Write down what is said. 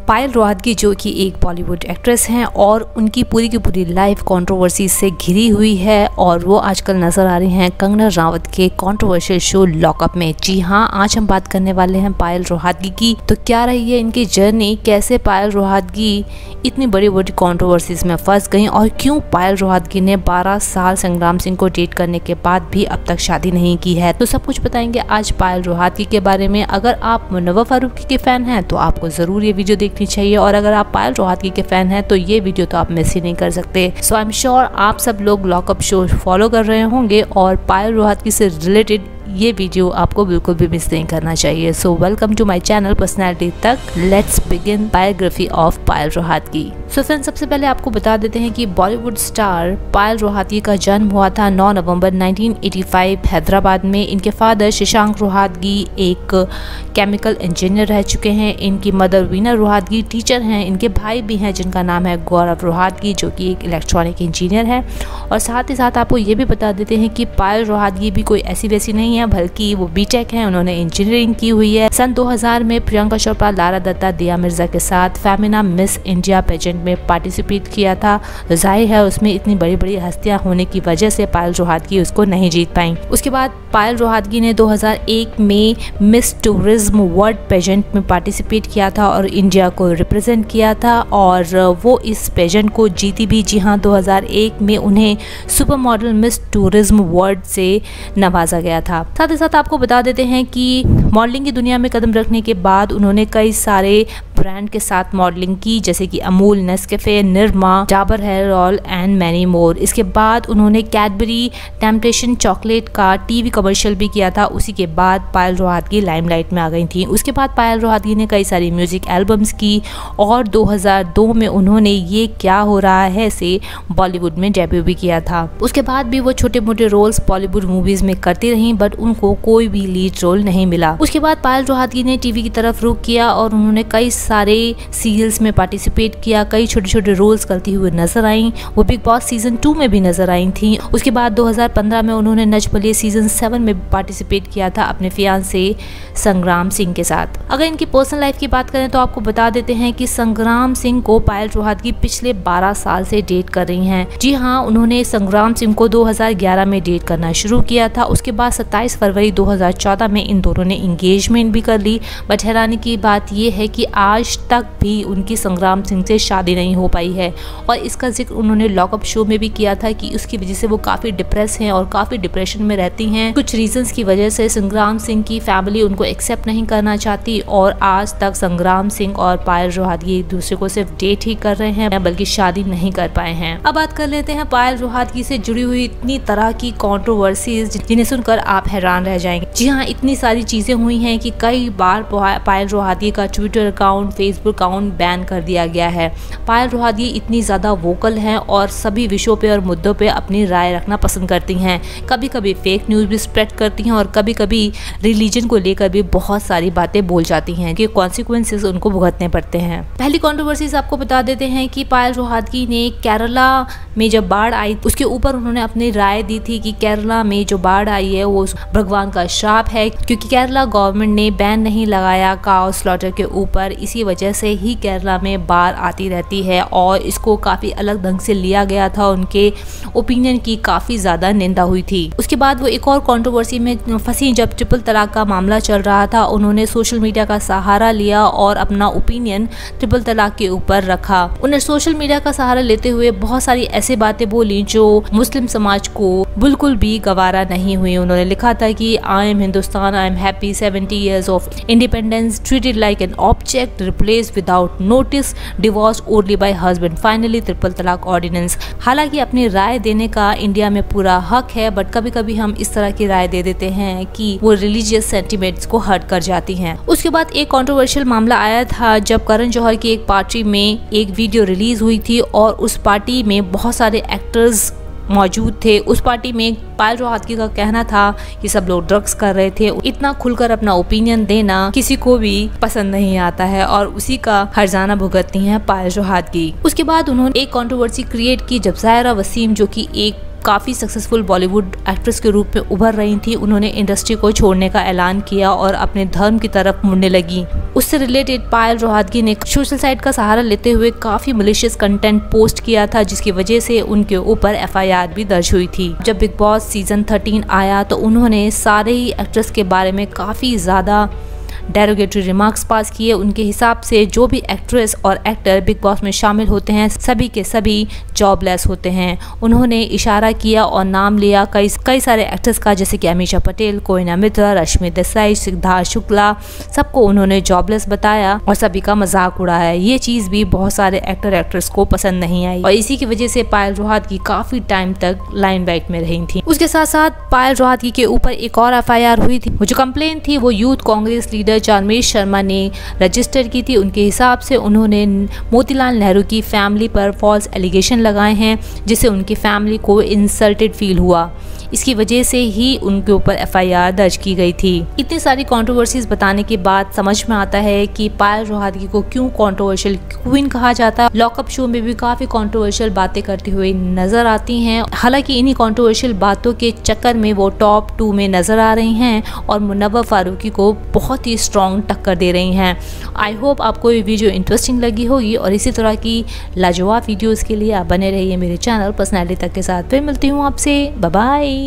पायल रोहतगी जो कि एक बॉलीवुड एक्ट्रेस हैं और उनकी पूरी की पूरी लाइफ कंट्रोवर्सी से घिरी हुई है और वो आजकल नजर आ रही हैं कंगना रनावत के कंट्रोवर्शियल शो लॉकअप में। जी हाँ, आज हम बात करने वाले हैं पायल रोहतगी की। तो क्या रही है इनकी जर्नी, कैसे पायल रोहतगी इतनी बड़ी बड़ी कंट्रोवर्सीज में फंस गई और क्यों पायल रोहतगी ने 12 साल संग्राम सिंह को डेट करने के बाद भी अब तक शादी नहीं की है। तो सब कुछ बताएंगे आज पायल रोहतगी के बारे में। अगर आप मुनव्वर फारूकी के फैन हैं तो आपको जरूर ये वीडियो देखनी चाहिए और अगर आप पायल रोहतगी के फैन हैं तो ये वीडियो तो आप मिस ही नहीं कर सकते। सो आई एम श्योर आप सब लोग लॉकअप शो फॉलो कर रहे होंगे और पायल रोहतगी से रिलेटेड ये वीडियो आपको बिल्कुल भी मिस नहीं करना चाहिए। So welcome to my channel personality तक। Let's begin biography of Payal Rohatgi. So friends, सबसे पहले आपको बता देते हैं कि बॉलीवुड स्टार पायल रोहतगी का जन्म हुआ था 9 नवंबर 1985 हैदराबाद में। इनके फादर शशांक रोहतगी एक केमिकल इंजीनियर रह चुके हैं। इनकी मदर वीना रोहतगी टीचर हैं। इनके भाई भी हैं जिनका नाम है गौरव रोहतगी जो कि एक इलेक्ट्रॉनिक इंजीनियर है। और साथ ही साथ आपको ये भी बता देते हैं कि पायल रोहतगी भी कोई ऐसी वैसी नहीं है, बल्कि वो बीटेक हैं। उन्होंने इंजीनियरिंग की हुई है। सन 2000 में प्रियंका चोपड़ा, लारा दत्ता, दिया मिर्जा के साथ फेमिना मिस इंडिया पेजेंट में पार्टिसिपेट किया था। जाहिर है उसमें इतनी बड़ी बड़ी हस्तियां होने की वजह से पायल रोहतगी उसको नहीं जीत पाई। उसके बाद पायल रोहतगी ने 2001 में मिस टूरिज्म वर्ल्ड पेजेंट में पार्टिसिपेट किया था और इंडिया को रिप्रेजेंट किया था और वो इस पेजेंट को जीती भी। जी हाँ, 2001 में उन्हें super model miss tourism world से नवाजा गया था। साथ ही साथ आपको बता देते हैं कि मॉडलिंग की दुनिया में कदम रखने के बाद उन्होंने कई सारे ब्रांड के साथ मॉडलिंग की, जैसे कि Amul, Nescafe, Nirma, Dabur hair oil and many more. इसके बाद उन्होंने कैडबरी टेम्पटेशन चॉकलेट का टीवी कमर्शियल भी किया था। उसी के बाद पायल रोहतगी लाइमलाइट में आ गई थी। उसके बाद पायल रोहतगी ने कई सारी म्यूजिक एल्बम्स की और 2002 में उन्होंने ये क्या हो रहा है से बॉलीवुड में डेब्यू भी किया था। उसके बाद भी वो छोटे मोटे रोल्स बॉलीवुड मूवीज में करती रहीं बट उनको कोई भी लीड रोल नहीं मिला। उसके बाद पायल रोहतगी ने टीवी की तरफ रुख किया और उन्होंने कई सारे सीरियल्स में पार्टिसिपेट किया। कई छोटे छोटे रोल्स करती हुए नजर आई। वो बिग बॉस सीजन 2 में भी नजर आई थी। उसके बाद 2015 में उन्होंने नच बलिए सीजन 7 में पार्टिसिपेट किया था अपने फियांसे संग्राम सिंह के साथ। अगर इनकी पर्सनल लाइफ की बात करें तो आपको बता देते हैं कि संग्राम सिंह को पायल रोहतगी पिछले 12 साल से डेट कर रही हैं। जी हाँ, उन्होंने संग्राम सिंह को 2011 में डेट करना शुरू किया था। उसके बाद 27 फरवरी 2014 में इन दोनों ने इंगेजमेंट भी कर ली। बट हैरानी की बात यह है कि आज तक भी उनकी संग्राम सिंह से शादी नहीं हो पाई है और इसका जिक्र उन्होंने लॉकअप शो में भी किया था कि उसकी वजह से वो काफ़ी डिप्रेस हैं और काफ़ी डिप्रेशन में रहती हैं। कुछ रीजंस की वजह से संग्राम सिंह की फैमिली उनको एक्सेप्ट नहीं करना चाहती और आज तक संग्राम सिंह और पायल रोहतगी एक दूसरे को सिर्फ डेट ही कर रहे हैं बल्कि शादी नहीं कर पाए हैं। अब बात कर लेते हैं पायल रोहतगी से जुड़ी हुई इतनी तरह की कॉन्ट्रोवर्सीज जिन्हें सुनकर आप हैरान रह जाएंगे। जी हाँ, इतनी सारी चीजें हुई हैं कि कई बार पायल रोहतगी का Twitter account, Facebook account ban कर दिया गया है। पायल रोहतगी इतनी ज़्यादा वोकल हैं और सभी विषयों पे और मुद्दों पे अपनी राय रखना पसंद करती हैं। कभी कभी फेक न्यूज़ भी स्प्रेड करती हैं और कभी कभी रिलीजन को लेकर भी बहुत सारी बातें बोल जाती हैं कि कॉन्सिक्वेंसेस उनको भुगतने पड़ते हैं। पहली कॉन्ट्रोवर्सीज आपको बता देते हैं कि पायल रोहतगी ने केरला में जब बाढ़ आई उसके ऊपर उन्होंने अपनी राय दी थी कि केरला में जो बाढ़ आई है वो भगवान का श्राप है क्योंकि केरला गवर्नमेंट ने बैन नहीं लगाया काउ स्लॉटर के ऊपर। इसी वजह से ही केरला में बाढ़ आती रहती है और इसको काफ़ी अलग ढंग से लिया गया था। उनके ओपिनियन की काफ़ी ज़्यादा निंदा हुई थी। उसके बाद वो एक और कंट्रोवर्सी में फंसी जब ट्रिपल तलाक का मामला चल रहा था। उन्होंने सोशल मीडिया का सहारा लिया और अपना ओपिनियन ट्रिपल तलाक के ऊपर रखा। उन्हें सोशल मीडिया का सहारा लेते हुए बहुत सारी ऐसी बातें बोली जो मुस्लिम समाज को बिल्कुल भी गवारा नहीं हुई। उन्होंने लिखा था कि I am Hindustan, I am happy, 70 years of independence, treated like an object, replace without notice, divorce only by husband, finally triple तलाक ऑर्डिनेंस। हालांकि अपनी राय देने का इंडिया में पूरा हक है बट कभी कभी हम इस तरह की राय दे देते हैं कि वो रिलीजियस सेंटिमेंट्स को हर्ट कर जाती हैं। उसके बाद एक कंट्रोवर्शियल मामला आया था जब करण जौहर की एक पार्टी में एक वीडियो रिलीज हुई थी और उस पार्टी में बहुत सारे एक्टर्स मौजूद थे। उस पार्टी में पायल रोहतगी का कहना था कि सब लोग ड्रग्स कर रहे थे। इतना खुलकर अपना ओपिनियन देना किसी को भी पसंद नहीं आता है और उसी का हर्जाना भुगतती हैं पायल रोहतगी। उसके बाद उन्होंने एक कंट्रोवर्सी क्रिएट की जब ज़ाहिरा वसीम जो कि एक काफ़ी सक्सेसफुल बॉलीवुड एक्ट्रेस के रूप में उभर रही थी, उन्होंने इंडस्ट्री को छोड़ने का ऐलान किया और अपने धर्म की तरफ मुड़ने लगी। उससे रिलेटेड पायल रोहतगी ने सोशल साइट का सहारा लेते हुए काफ़ी मलिशियस कंटेंट पोस्ट किया था, जिसकी वजह से उनके ऊपर FIR भी दर्ज हुई थी। जब बिग बॉस सीजन 13 आया तो उन्होंने सारे ही एक्ट्रेस के बारे में काफ़ी ज़्यादा डेरोगेटरी रिमार्क्स पास किए। उनके हिसाब से जो भी एक्ट्रेस और एक्टर बिग बॉस में शामिल होते हैं सभी के सभी जॉबलेस होते हैं। उन्होंने इशारा किया और नाम लिया कई सारे एक्ट्रेस का, जैसे कि अमीषा पटेल, कोयना मित्रा, रश्मि देसाई, सिद्धार्थ शुक्ला, सबको उन्होंने जॉबलेस बताया और सभी का मजाक उड़ाया। ये चीज़ भी बहुत सारे एक्टर एक्ट्रेस को पसंद नहीं आई और इसी की वजह से पायल रोहतगी काफ़ी टाइम तक लाइमलाइट में रही थी। उसके साथ साथ पायल रोहतगी के ऊपर एक और FIR हुई थी। वो जो कंप्लेन थी वो यूथ कांग्रेस लीडर चारमेश शर्मा ने रजिस्टर की थी। उनके हिसाब से उन्होंने मोतीलाल नेहरू की फैमिली पर फॉल्स एलिगेशन लगाए हैं, जिससे उनकी फैमिली को इंसल्टेड फील हुआ। इसकी वजह से ही उनके ऊपर FIR दर्ज की गई थी। इतनी सारी कंट्रोवर्सीज बताने के बाद समझ में आता है कि पायल रोहतगी को क्यों कंट्रोवर्शियल क्वीन कहा जाता है। लॉकअप शो में भी काफी कंट्रोवर्शियल बातें करती हुई नजर आती हैं। हालांकि इन्हीं कंट्रोवर्शियल बातों के चक्कर में वो टॉप 2 में नजर आ रही हैं और मुनव्वर फारूकी को बहुत ही स्ट्रॉन्ग टक्कर दे रही हैं। आई होप आपको ये वीडियो इंटरेस्टिंग लगी होगी और इसी तरह की लाजवाब वीडियोस के लिए आप बने रहिए मेरे चैनल पर्सनैलिटी तक के साथ। फिर मिलती हूँ आपसे, बाय बाय।